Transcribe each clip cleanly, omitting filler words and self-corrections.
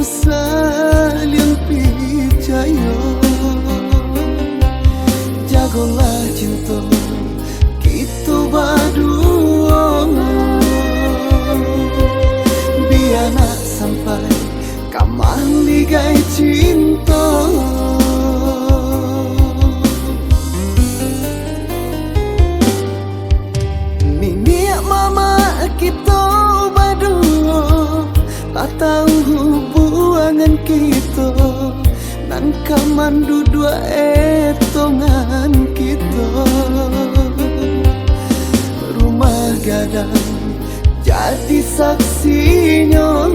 saling percaya, jagolah cinta kita berdua, biar nak sampai kamar ligai cinta. Niat mama kita berdua, tak tahu hubungan kita, nan kaman dua etongan kita. Rumah gadang jadi saksinya,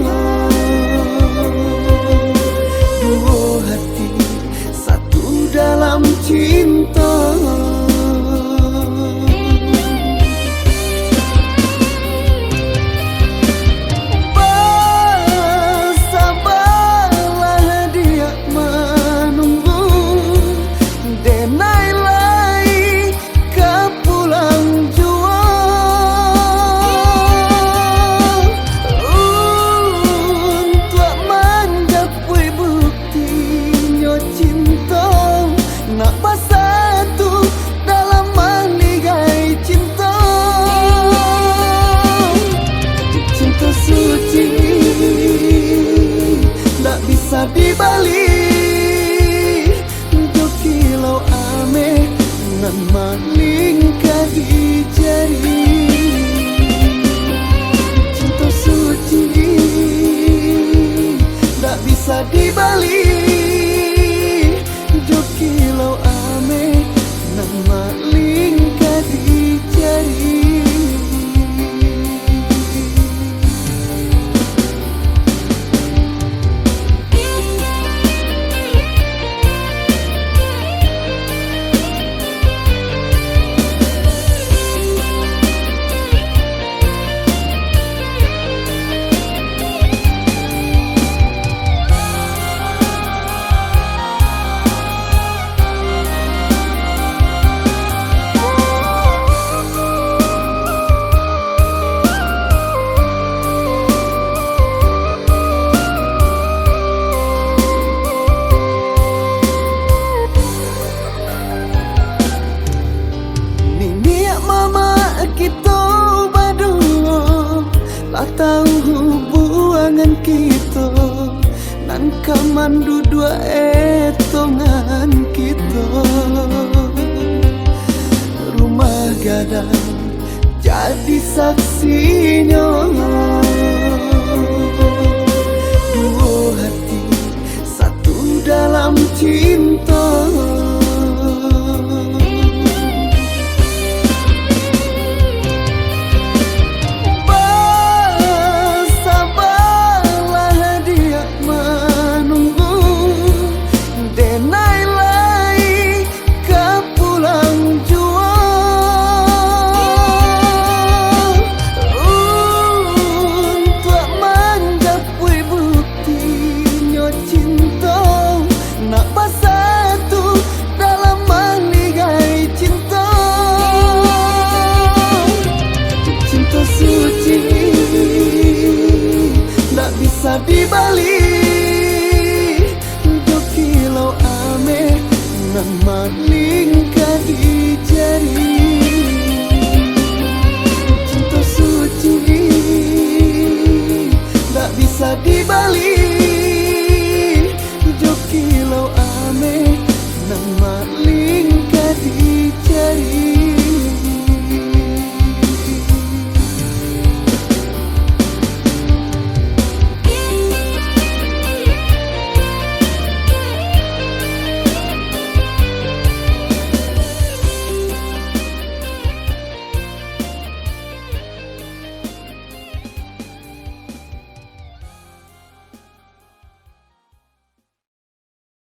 dua hati satu dalam cinta. Dibalik untuk kilau ame nan maling di jari, cinta suci tak bisa dibalik untuk kilau ame nan maling di jari. Tak tahu hubungan kita, nan kaman dua etongan kita. Rumah gadang jadi saksinya, dua hati satu dalam cinta. Dibalik untuk kilau ame nan maling di jari, cinta suci tak bisa dibalik.